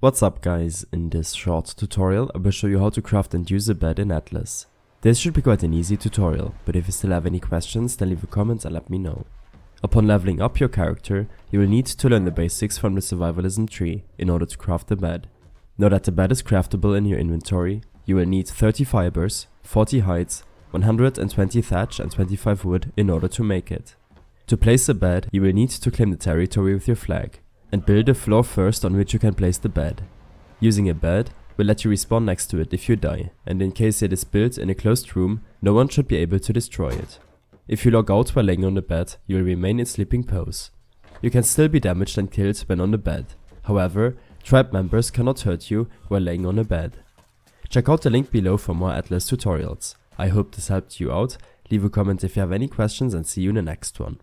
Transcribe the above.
What's up guys, in this short tutorial I will show you how to craft and use a bed in Atlas. This should be quite an easy tutorial, but if you still have any questions then leave a comment and let me know. Upon leveling up your character, you will need to learn the basics from the survivalism tree in order to craft the bed. Now that the bed is craftable in your inventory, you will need 30 fibers, 40 hides, 120 thatch and 25 wood in order to make it. To place a bed, you will need to claim the territory with your flag, and build a floor first on which you can place the bed. Using a bed will let you respawn next to it if you die, and in case it is built in a closed room, no one should be able to destroy it. If you log out while laying on the bed, you will remain in sleeping pose. You can still be damaged and killed when on the bed. However, tribe members cannot hurt you while laying on a bed. Check out the link below for more Atlas tutorials. I hope this helped you out. Leave a comment if you have any questions and see you in the next one.